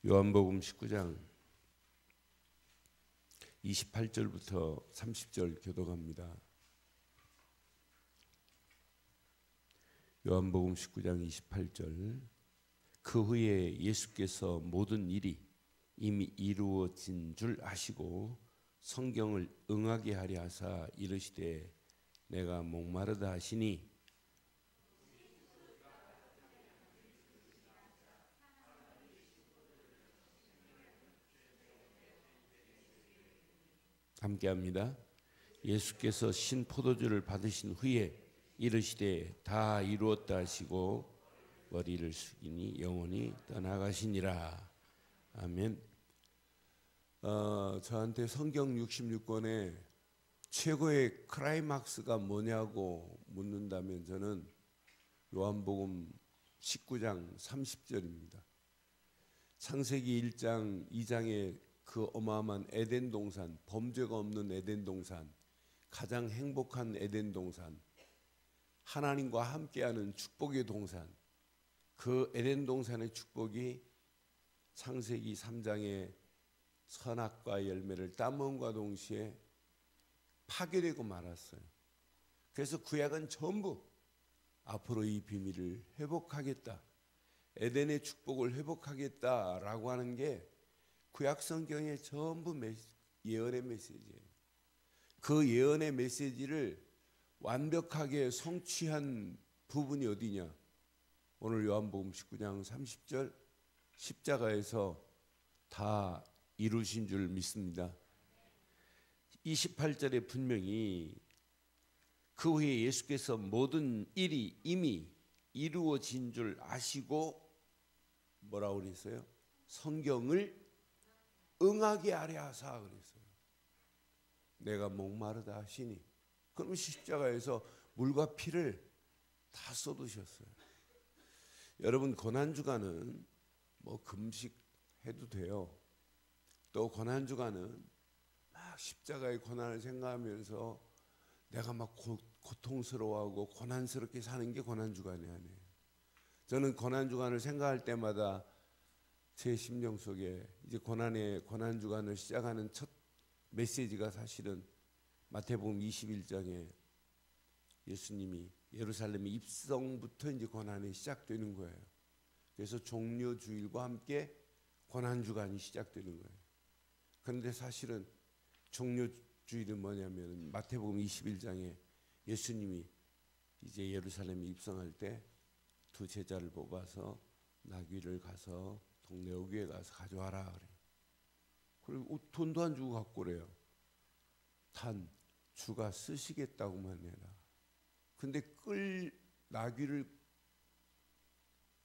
요한복음 19장 28절부터 30절 교독합니다. 요한복음 19장 28절. 그 후에 예수께서 모든 일이 이미 이루어진 줄 아시고 성경을 응하게 하려 하사 이르시되 내가 목마르다 하시니 함께합니다. 예수께서 신 포도주를 받으신 후에 이르시되 다 이루었다 하시고 머리를 숙이니 영원히 떠나가시니라. 아멘. 저한테 성경 66권의 최고의 클라이막스가 뭐냐고 묻는다면 저는 요한복음 19장 30절입니다. 창세기 1장 2장의 그 어마어마한 에덴 동산, 범죄가 없는 에덴 동산, 가장 행복한 에덴 동산, 하나님과 함께하는 축복의 동산, 그 에덴 동산의 축복이 창세기 3장의 선악과 열매를 따먹음과 동시에 파괴되고 말았어요. 그래서 구약은 전부 앞으로 이 비밀을 회복하겠다, 에덴의 축복을 회복하겠다라고 하는 게 구약 성경의 전부 예언의 메시지예요. 그 예언의 메시지를 완벽하게 성취한 부분이 어디냐? 오늘 요한복음 19장 30절 십자가에서 다 이루신 줄 믿습니다. 28절에 분명히 그 후에 예수께서 모든 일이 이미 이루어진 줄 아시고 뭐라고 그랬어요? 성경을 응하게 하려 하사 그랬어요. 내가 목마르다 하시니, 그럼 십자가에서 물과 피를 다 쏟으셨어요. 여러분, 고난주간은 뭐 금식해도 돼요. 또 고난주간은 막 십자가의 고난을 생각하면서 내가 막 고통스러워하고 고난스럽게 사는 게 고난주간이 아니에요. 저는 고난주간을 생각할 때마다 제 심령 속에 이제 고난주간을 시작하는 첫 메시지가 사실은 마태복음 21장에 예수님이 예루살렘의 입성부터 이제 고난이 시작되는 거예요. 그래서 종려주일과 함께 고난주간이 시작되는 거예요. 그런데 사실은 종려주일은 뭐냐면 마태복음 21장에 예수님이 이제 예루살렘에 입성할 때 두 제자를 뽑아서 나귀를 가서 동네 어귀에 가서 가져와라 그래요. 그리고 돈도 안 주고 갖고 그래요. 단 주가 쓰시겠다고만 해라. 근데 나귀를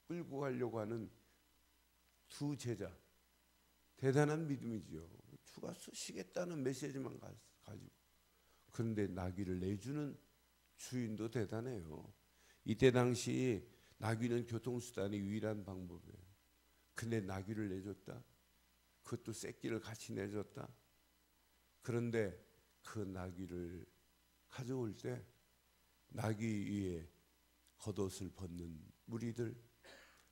끌고 가려고 하는 두 제자, 대단한 믿음이지요. 주가 쓰시겠다는 메시지만 가지고. 그런데 나귀를 내주는 주인도 대단해요. 이때 당시 나귀는 교통수단의 유일한 방법이에요. 근데 나귀를 내줬다? 그것도 새끼를 같이 내줬다? 그런데 그 나귀를 가져올 때 나귀 위에 겉옷을 벗는 무리들,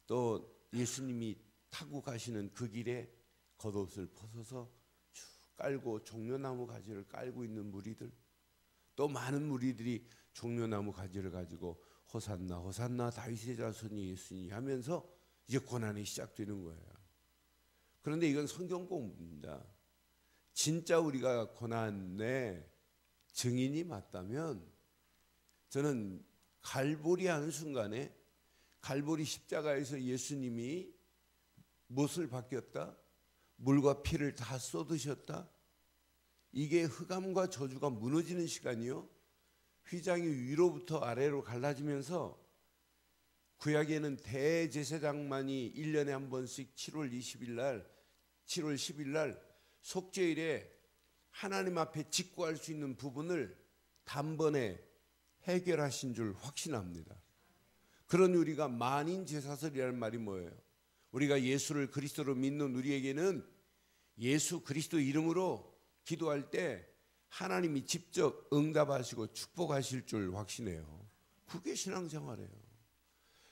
또 예수님이 타고 가시는 그 길에 겉옷을 벗어서 쭉 깔고 종려나무 가지를 깔고 있는 무리들, 또 많은 무리들이 종려나무 가지를 가지고 호산나 호산나 다윗의 자손이 예수님 하면서 이제 고난이 시작되는 거예요. 그런데 이건 성경 공부입니다. 진짜 우리가 고난의 증인이 맞다면 저는 갈보리 하는 순간에 갈보리 십자가에서 예수님이 무엇을 바뀌었다? 물과 피를 다 쏟으셨다? 이게 흑암과 저주가 무너지는 시간이요. 휘장이 위로부터 아래로 갈라지면서 구약에는 대제사장만이 1년에 한 번씩 7월 10일 날 속죄일에 하나님 앞에 직구할 수 있는 부분을 단번에 해결하신 줄 확신합니다. 그러니 우리가 만인 제사설이라는 말이 뭐예요? 우리가 예수를 그리스도로 믿는 우리에게는 예수 그리스도 이름으로 기도할 때 하나님이 직접 응답하시고 축복하실 줄 확신해요. 그게 신앙생활이에요.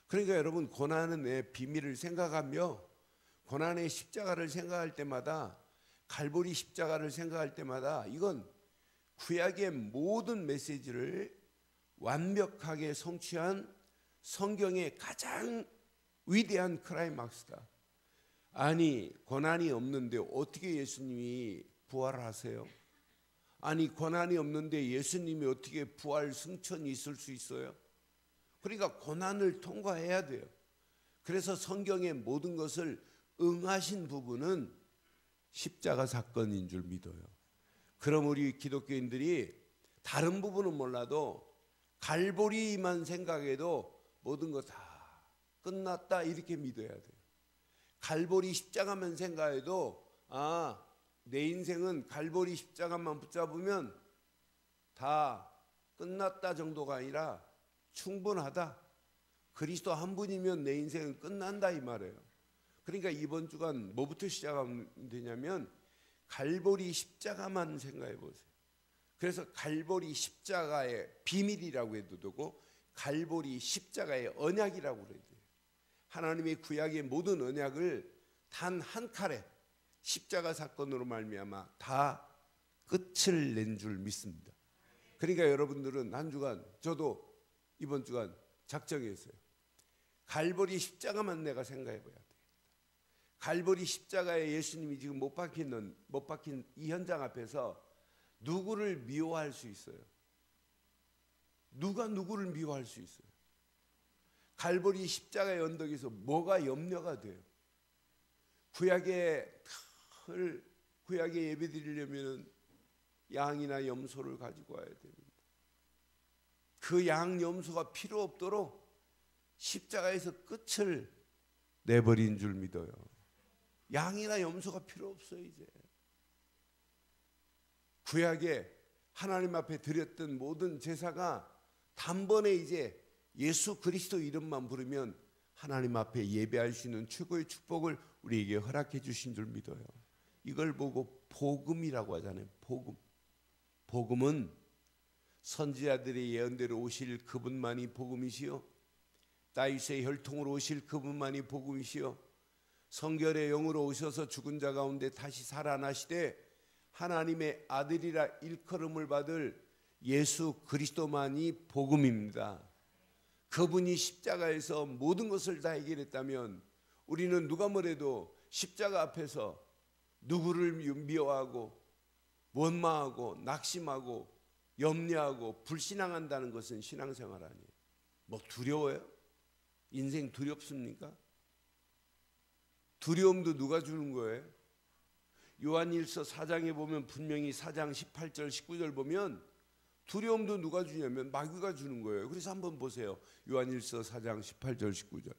그러니까 여러분, 고난의 비밀을 생각하며 고난의 십자가를 생각할 때마다, 갈보리 십자가를 생각할 때마다 이건 구약의 모든 메시지를 완벽하게 성취한 성경의 가장 위대한 클라이막스다. 아니, 고난이 없는데 어떻게 예수님이 부활하세요? 아니, 고난이 없는데 예수님이 어떻게 부활 승천이 있을 수 있어요? 그러니까 고난을 통과해야 돼요. 그래서 성경의 모든 것을 응하신 부분은 십자가 사건인 줄 믿어요. 그럼 우리 기독교인들이 다른 부분은 몰라도 갈보리만 생각해도 모든 거 다 끝났다 이렇게 믿어야 돼요. 갈보리 십자가만 생각해도 내 인생은 갈보리 십자가만 붙잡으면 다 끝났다 정도가 아니라 충분하다. 그리스도 한 분이면 내 인생은 끝난다 이 말이에요. 그러니까 이번 주간 뭐부터 시작하면 되냐면 갈보리 십자가만 생각해 보세요. 그래서 갈보리 십자가의 비밀이라고 해도 되고 갈보리 십자가의 언약이라고 그래야 돼요. 하나님의 구약의 모든 언약을 단 한 칼에 십자가 사건으로 말미암아 다 끝을 낸 줄 믿습니다. 그러니까 여러분들은 한 주간, 저도 이번 주간 작정했어요. 갈보리 십자가만 내가 생각해 봐야 돼요. 갈보리 십자가에 예수님이 지금 못 박힌 이 현장 앞에서 누구를 미워할 수 있어요? 누가 누구를 미워할 수 있어요? 갈보리 십자가의 언덕에서 뭐가 염려가 돼요? 구약에 예배 드리려면 양이나 염소를 가지고 와야 됩니다. 그 양 염소가 필요 없도록 십자가에서 끝을 내버린 줄 믿어요. 양이나 염소가 필요 없어요. 이제 구약에 하나님 앞에 드렸던 모든 제사가 단번에 이제 예수 그리스도 이름만 부르면 하나님 앞에 예배할 수 있는 최고의 축복을 우리에게 허락해 주신 줄 믿어요. 이걸 보고 복음이라고 하잖아요. 복음은 선지자들의 예언대로 오실 그분만이 복음이시요, 다윗의 혈통으로 오실 그분만이 복음이시요, 성결의 영으로 오셔서 죽은 자 가운데 다시 살아나시되 하나님의 아들이라 일컬음을 받을 예수 그리스도만이 복음입니다. 그분이 십자가에서 모든 것을 다 해결했다면 우리는 누가 뭐래도 십자가 앞에서 누구를 미워하고 원망하고 낙심하고 염려하고 불신앙한다는 것은 신앙생활 아니에요. 뭐 두려워요? 인생 두렵습니까? 두려움도 누가 주는 거예요? 요한일서 4장에 보면 분명히 4장 18절 19절 보면 두려움도 누가 주냐면 마귀가 주는 거예요. 그래서 한번 보세요. 요한일서 4장 18절 19절.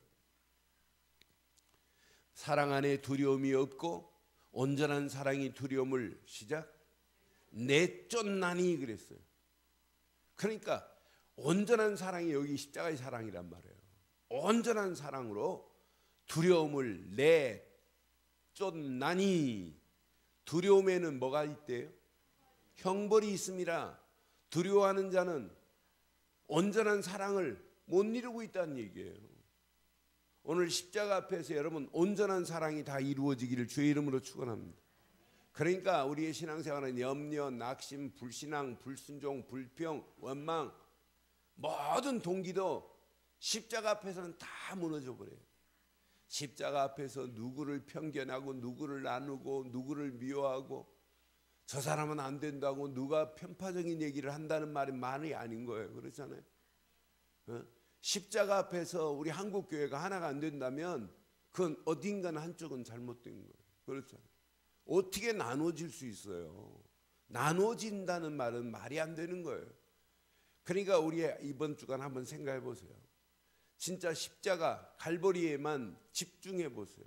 사랑 안에 두려움이 없고 온전한 사랑이 두려움을 시작 내쫓나니 그랬어요. 그러니까 온전한 사랑이 여기 십자가의 사랑이란 말이에요. 온전한 사랑으로 두려움을 내쫓나니. 두려움에는 뭐가 있대요? 형벌이 있습니다. 두려워하는 자는 온전한 사랑을 못 이루고 있다는 얘기예요. 오늘 십자가 앞에서 여러분 온전한 사랑이 다 이루어지기를 주의 이름으로 축원합니다. 그러니까 우리의 신앙생활은 염려, 낙심, 불신앙, 불순종, 불평, 원망 모든 동기도 십자가 앞에서는 다 무너져 버려요. 십자가 앞에서 누구를 편견하고 누구를 나누고 누구를 미워하고 저 사람은 안 된다고 누가 편파적인 얘기를 한다는 말이 아닌 거예요. 그렇잖아요. 십자가 앞에서 우리 한국 교회가 하나가 안 된다면 그건 어딘가는 한쪽은 잘못된 거예요. 그렇잖아요. 어떻게 나눠질 수 있어요? 나눠진다는 말은 말이 안 되는 거예요. 그러니까 우리 이번 주간 한번 생각해 보세요. 진짜 십자가 갈보리에만 집중해 보세요.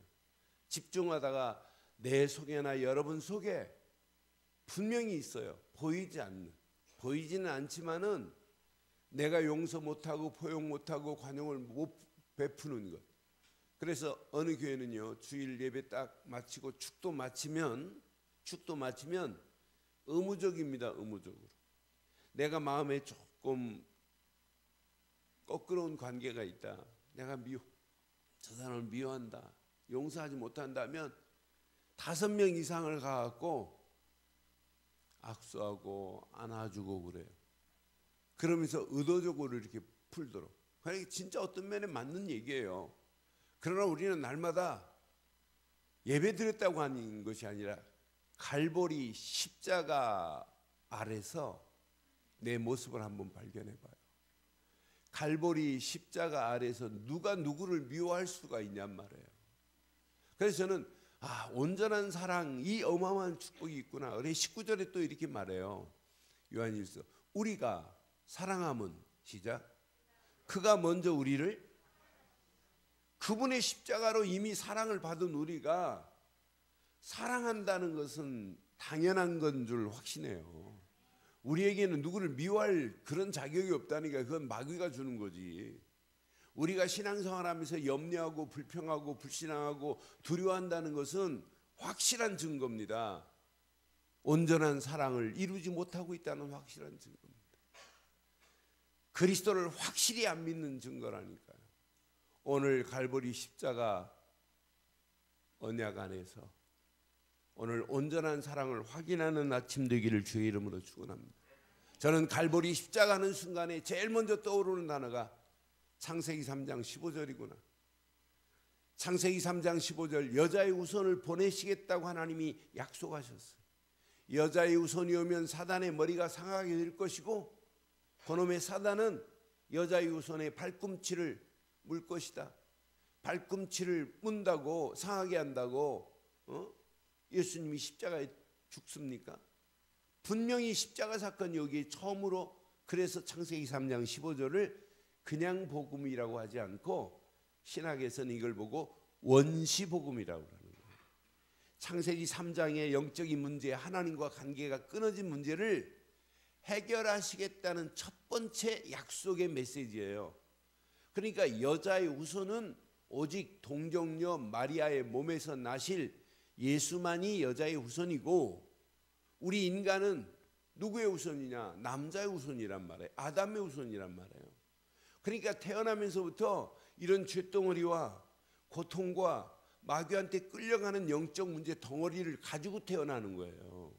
집중하다가 내 속에나 여러분 속에 분명히 있어요. 보이지는 않지만은 내가 용서 못하고 포용 못하고 관용을 못 베푸는 것. 그래서 어느 교회는요 주일 예배 딱 마치고 축도 마치면 의무적입니다. 의무적으로 내가 마음에 조금 거꾸로운 관계가 있다. 내가 저 사람을 미워한다. 용서하지 못한다면 5명 이상을 가갖고 악수하고 안아주고 그래요. 그러면서 의도적으로 이렇게 풀도록. 그러니까 진짜 어떤 면에 맞는 얘기예요. 그러나 우리는 날마다 예배 드렸다고 하는 것이 아니라 갈보리 십자가 아래서 내 모습을 한번 발견해 봐요. 갈보리 십자가 아래서 누가 누구를 미워할 수가 있냔 말이에요. 그래서 저는 온전한 사랑, 이 어마어마한 축복이 있구나. 그래 19절에 또 이렇게 말해요. 요한일서 우리가 사랑함은 시작. 그가 먼저 우리를 그분의 십자가로 이미 사랑을 받은 우리가 사랑한다는 것은 당연한 건 줄 확신해요. 우리에게는 누구를 미워할 그런 자격이 없다니까. 그건 마귀가 주는 거지. 우리가 신앙생활하면서 염려하고 불평하고 불신앙하고 두려워한다는 것은 확실한 증거입니다. 온전한 사랑을 이루지 못하고 있다는 확실한 증거입니다. 그리스도를 확실히 안 믿는 증거라니까요. 오늘 갈보리 십자가 언약 안에서 오늘 온전한 사랑을 확인하는 아침 되기를 주의 이름으로 축원합니다. 저는 갈보리 십자가 하는 순간에 제일 먼저 떠오르는 단어가 창세기 3장 15절이구나. 창세기 3장 15절 여자의 후손을 보내시겠다고 하나님이 약속하셨어요. 여자의 후손이 오면 사단의 머리가 상하게 될 것이고 그놈의 사단은 여자의 후손의 발꿈치를 물 것이다. 발꿈치를 문다고 상하게 한다고 예수님이 십자가에 죽습니까? 분명히 십자가 사건이 여기 처음으로, 그래서 창세기 3장 15절을 그냥 복음이라고 하지 않고 신학에서는 이걸 보고 원시복음이라고 하는 거예요. 창세기 3장의 영적인 문제, 하나님과 관계가 끊어진 문제를 해결하시겠다는 첫 번째 약속의 메시지예요. 그러니까 여자의 후손은 오직 동정녀 마리아의 몸에서 나실 예수만이 여자의 후손이고, 우리 인간은 누구의 후손이냐? 남자의 후손이란 말이에요. 아담의 후손이란 말이에요. 그러니까 태어나면서부터 이런 죄덩어리와 고통과 마귀한테 끌려가는 영적 문제 덩어리를 가지고 태어나는 거예요.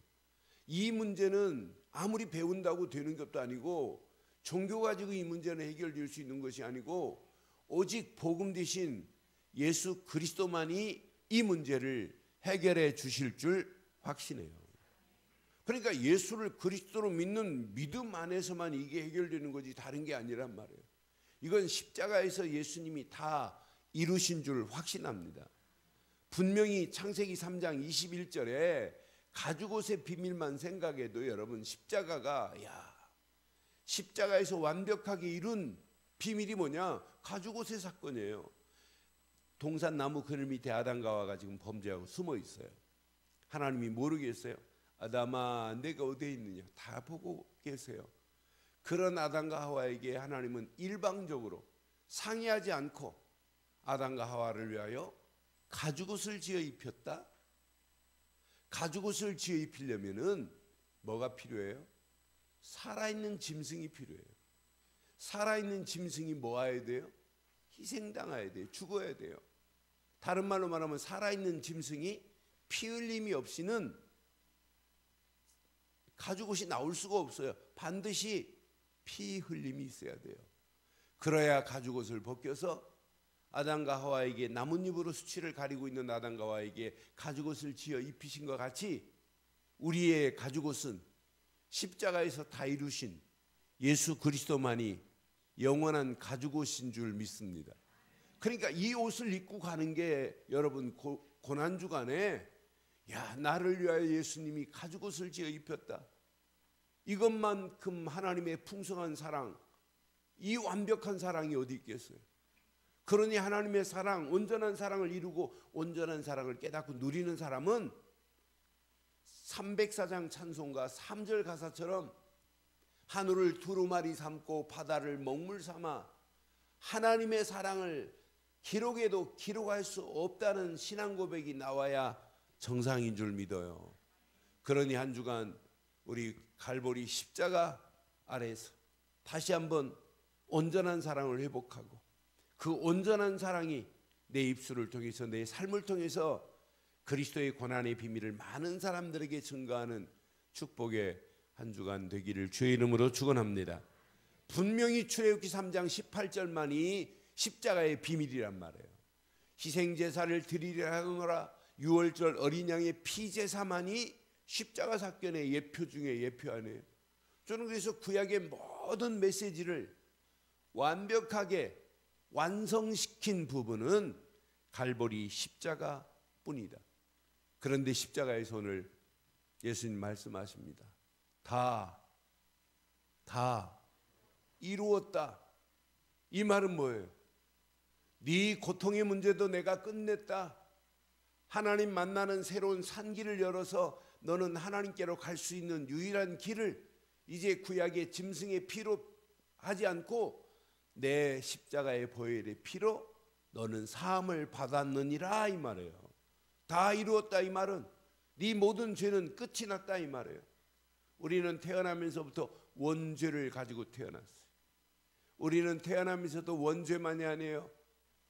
이 문제는 아무리 배운다고 되는 것도 아니고, 종교 가지고 이 문제는 해결될 수 있는 것이 아니고, 오직 복음 대신 예수 그리스도만이 이 문제를 해결해 주실 줄 확신해요. 그러니까 예수를 그리스도로 믿는 믿음 안에서만 이게 해결되는 거지 다른 게 아니란 말이에요. 이건 십자가에서 예수님이 다 이루신 줄 확신합니다. 분명히 창세기 3장 21절에 가죽옷의 비밀만 생각해도 여러분 십자가가 십자가에서 완벽하게 이룬 비밀이 뭐냐? 가죽옷의 사건이에요. 동산 나무 그늘 밑에 아담과 하와가 지금 범죄하고 숨어 있어요. 하나님이 모르겠어요. 아담아 내가 어디에 있느냐? 다 보고 계세요. 그런 아담과 하와에게 하나님은 일방적으로 상의하지 않고 아담과 하와를 위하여 가죽옷을 지어 입혔다. 가죽옷을 지어 입히려면은 뭐가 필요해요? 살아있는 짐승이 필요해요. 살아있는 짐승이 뭐 해야 돼요? 희생당해야 돼요. 죽어야 돼요. 다른 말로 말하면 살아있는 짐승이 피 흘림이 없이는 가죽옷이 나올 수가 없어요. 반드시 피 흘림이 있어야 돼요. 그래야 가죽옷을 벗겨서 아담과 하와에게 나뭇잎으로 수치를 가리고 있는 아담과 하와에게 가죽옷을 지어 입히신 것 같이 우리의 가죽옷은 십자가에서 다 이루신 예수 그리스도만이 영원한 가죽옷인 줄 믿습니다. 그러니까 이 옷을 입고 가는 게 여러분 고난주간에 나를 위하여 예수님이 가죽옷을 지어 입혔다. 이것만큼 하나님의 풍성한 사랑, 이 완벽한 사랑이 어디 있겠어요? 그러니 하나님의 사랑, 온전한 사랑을 이루고 온전한 사랑을 깨닫고 누리는 사람은 304장 찬송가 3절 가사처럼 하늘을 두루마리 삼고 바다를 먹물 삼아 하나님의 사랑을 기록해도 기록할 수 없다는 신앙 고백이 나와야 정상인 줄 믿어요. 그러니 한 주간 우리 갈보리 십자가 아래에서 다시 한번 온전한 사랑을 회복하고 그 온전한 사랑이 내 입술을 통해서 내 삶을 통해서 그리스도의 고난의 비밀을 많은 사람들에게 증거하는 축복의 한 주간 되기를 주의 이름으로 축원합니다. 분명히 출애굽기 3장 18절만이 십자가의 비밀이란 말이에요. 희생제사를 드리려 하노라, 유월절 어린 양의 피제사만이 십자가 사건의 예표 중에 예표 아니에요. 저는 그래서 구약의 모든 메시지를 완벽하게 완성시킨 부분은 갈보리 십자가뿐이다. 그런데 십자가에서 오늘 예수님 말씀하십니다. 다 이루었다. 이 말은 뭐예요? 네 고통의 문제도 내가 끝냈다. 하나님 만나는 새로운 산길을 열어서 너는 하나님께로 갈 수 있는 유일한 길을 이제 구약의 짐승의 피로 하지 않고 내 십자가의 보혈의 피로 너는 사함을 받았느니라 이 말이에요. 다 이루었다 이 말은 네 모든 죄는 끝이 났다 이 말이에요. 우리는 태어나면서부터 원죄를 가지고 태어났어요. 우리는 태어나면서도 원죄만이 아니에요.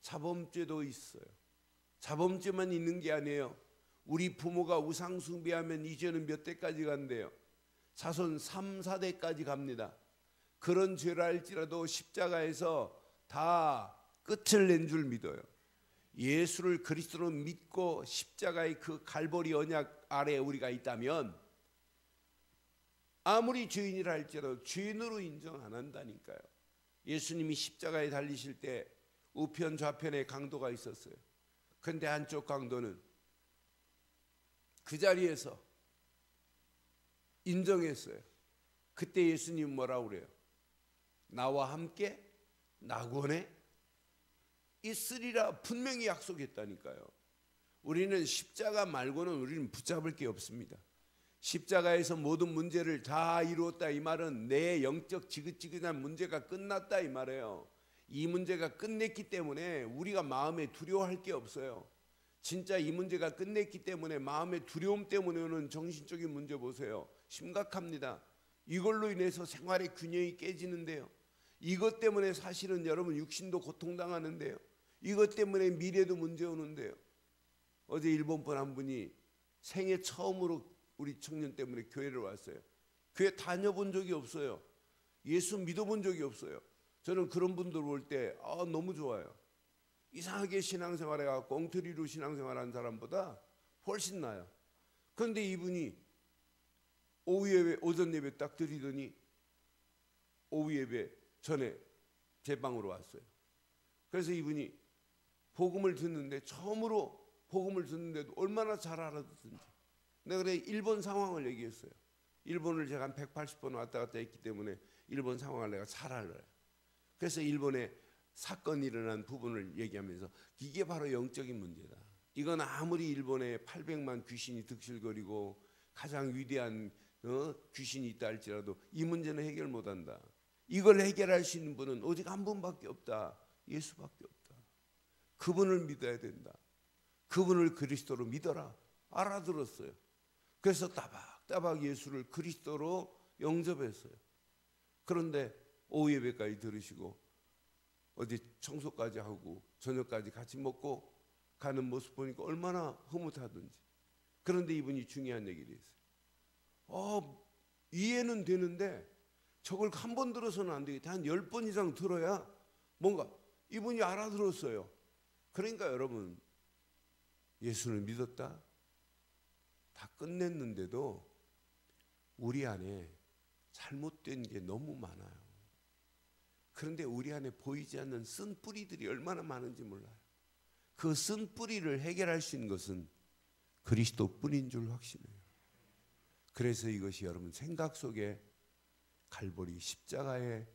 자범죄도 있어요. 자범죄만 있는 게 아니에요. 우리 부모가 우상 숭배하면 이 죄는 몇 대까지 간대요. 자손 3, 4대까지 갑니다. 그런 죄라 할지라도 십자가에서 다 끝을 낸 줄 믿어요. 예수를 그리스도로 믿고 십자가의 그 갈보리 언약 아래에 우리가 있다면 아무리 죄인이라 할지라도 죄인으로 인정 안 한다니까요. 예수님이 십자가에 달리실 때 우편 좌편에 강도가 있었어요. 그런데 한쪽 강도는 그 자리에서 인정했어요. 그때 예수님 뭐라고 그래요? 나와 함께 낙원에 있으리라 분명히 약속했다니까요. 우리는 십자가 말고는 우리는 붙잡을 게 없습니다. 십자가에서 모든 문제를 다 이루었다 이 말은 내 영적 지긋지긋한 문제가 끝났다 이 말이에요. 이 문제가 끝냈기 때문에 우리가 마음에 두려워할 게 없어요. 진짜 이 문제가 끝냈기 때문에 마음의 두려움 때문에 오는 정신적인 문제 보세요. 심각합니다. 이걸로 인해서 생활의 균형이 깨지는데요. 이것 때문에 사실은 여러분 육신도 고통당하는데요. 이것 때문에 미래도 문제 오는데요. 어제 일본 분 한 분이 생애 처음으로 우리 청년 때문에 교회를 왔어요. 교회 다녀본 적이 없어요. 예수 믿어본 적이 없어요. 저는 그런 분들 올 때 너무 좋아요. 이상하게 신앙생활 해갖고 엉터리로 신앙생활한 사람보다 훨씬 나아요. 그런데 이분이 오후 예배, 오전 예배 딱 드리더니 오후 예배 전에 제 방으로 왔어요. 그래서 이분이 복음을 듣는데 처음으로 복음을 듣는데도 얼마나 잘 알아듣는지 내가 그래 일본 상황을 얘기했어요. 일본을 제가 한 180번 왔다 갔다 했기 때문에 일본 상황을 내가 잘 알아요. 그래서 일본에 사건이 일어난 부분을 얘기하면서 이게 바로 영적인 문제다. 이건 아무리 일본에 800만 귀신이 득실거리고 가장 위대한 귀신이 있다 할지라도 이 문제는 해결 못한다. 이걸 해결할 수 있는 분은 오직 한 분밖에 없다. 예수밖에 없다. 그분을 믿어야 된다. 그분을 그리스도로 믿어라. 알아들었어요. 그래서 따박따박 예수를 그리스도로 영접했어요. 그런데 오후 예배까지 들으시고 어디 청소까지 하고 저녁까지 같이 먹고 가는 모습 보니까 얼마나 흐뭇하든지. 그런데 이분이 중요한 얘기를 했어요. 이해는 되는데 저걸 한 번 들어서는 안 되겠다. 한 10번 이상 들어야 뭔가 이분이 알아들었어요. 그러니까 여러분 예수를 믿었다. 다 끝냈는데도 우리 안에 잘못된 게 너무 많아요. 그런데 우리 안에 보이지 않는 쓴 뿌리들이 얼마나 많은지 몰라요. 그 쓴 뿌리를 해결할 수 있는 것은 그리스도뿐인 줄 확신해요. 그래서 이것이 여러분 생각 속에 갈보리 십자가의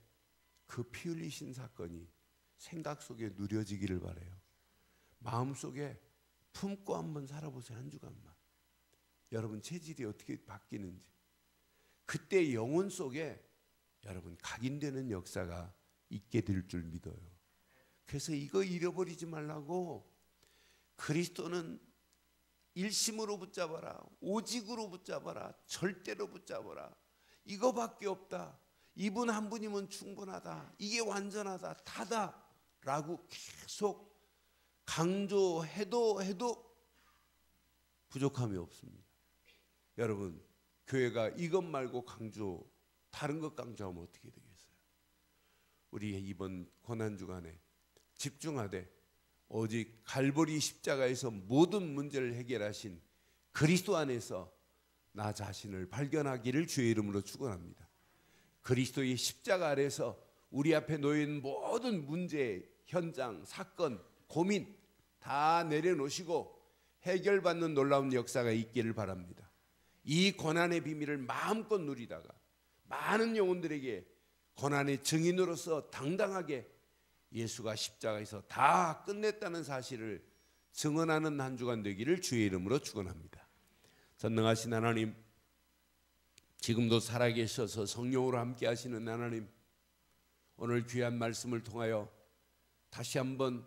그 피 흘리신 사건이 생각 속에 누려지기를 바라요. 마음속에 품고 한번 살아보세요. 한 주간만. 여러분 체질이 어떻게 바뀌는지. 그때 영혼 속에 여러분 각인되는 역사가 있게 될 줄 믿어요. 그래서 이거 잃어버리지 말라고. 그리스도는 일심으로 붙잡아라. 오직으로 붙잡아라. 절대로 붙잡아라. 이거밖에 없다. 이분 한 분이면 충분하다. 이게 완전하다. 다다. 라고 계속 강조해도 부족함이 없습니다. 여러분, 교회가 이것 말고 다른 것 강조하면 어떻게 되겠어요? 우리 이번 고난주간에 집중하되 오직 갈보리 십자가에서 모든 문제를 해결하신 그리스도 안에서 나 자신을 발견하기를 주의 이름으로 축원합니다. 그리스도의 십자가 아래서 우리 앞에 놓인 모든 문제, 현장, 사건, 고민 다 내려놓으시고 해결받는 놀라운 역사가 있기를 바랍니다. 이 고난의 비밀을 마음껏 누리다가 많은 영혼들에게 고난의 증인으로서 당당하게 예수가 십자가에서 다 끝냈다는 사실을 증언하는 한 주간 되기를 주의 이름으로 축원합니다. 전능하신 하나님, 지금도 살아계셔서 성령으로 함께 하시는 하나님, 오늘 귀한 말씀을 통하여 다시 한번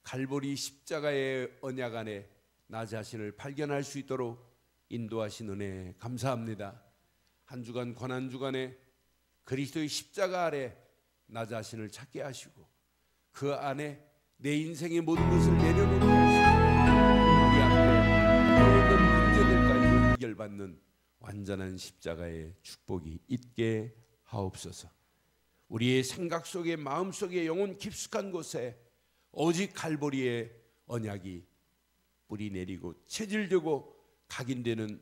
갈보리 십자가의 언약 안에 나 자신을 발견할 수 있도록 인도하신 은혜 감사합니다. 한 주간 고난주간에 그리스도의 십자가 아래 나 자신을 찾게 하시고 그 안에 내 인생의 모든 것을 내려놓게 하시고 우리 앞에 모든 문제들까지 해결받는 완전한 십자가의 축복이 있게 하옵소서. 우리의 생각 속에, 마음 속에, 영혼 깊숙한 곳에 오직 갈보리의 언약이 뿌리 내리고 체질되고 각인되는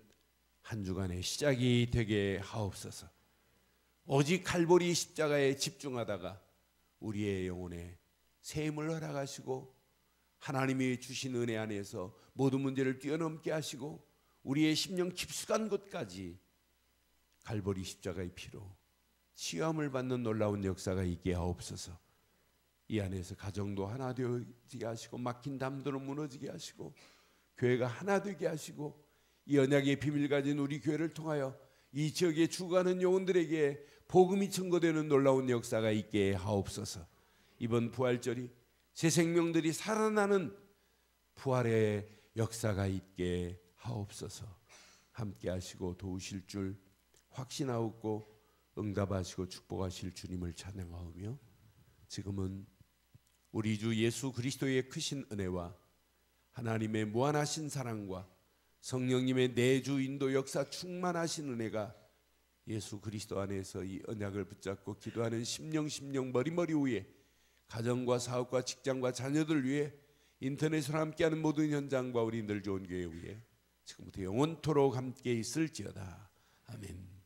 한 주간의 시작이 되게 하옵소서. 오직 갈보리 십자가에 집중하다가 우리의 영혼에 샘을 허락하시고 하나님이 주신 은혜 안에서 모든 문제를 뛰어넘게 하시고 우리의 심령 깊숙한 곳까지 갈보리 십자가의 피로 치유함을 받는 놀라운 역사가 있게 하옵소서. 이 안에서 가정도 하나 되어지게 하시고 막힌 담도는 무너지게 하시고 교회가 하나 되게 하시고 이 언약의 비밀 가진 우리 교회를 통하여 이 지역에 죽어가는 영혼들에게 복음이 증거되는 놀라운 역사가 있게 하옵소서. 이번 부활절이 새 생명들이 살아나는 부활의 역사가 있게 하옵소서. 함께 하시고 도우실 줄 확신하옵고 응답하시고 축복하실 주님을 찬양하오며 지금은 우리 주 예수 그리스도의 크신 은혜와 하나님의 무한하신 사랑과 성령님의 내주 인도 역사 충만하신 은혜가 예수 그리스도 안에서 이 언약을 붙잡고 기도하는 심령 머리머리 위에 가정과 사업과 직장과 자녀들 위해 인터넷으로 함께하는 모든 현장과 우리 늘 좋은 교회 위에 지금부터 영원토록 함께 있을지어다. 아멘.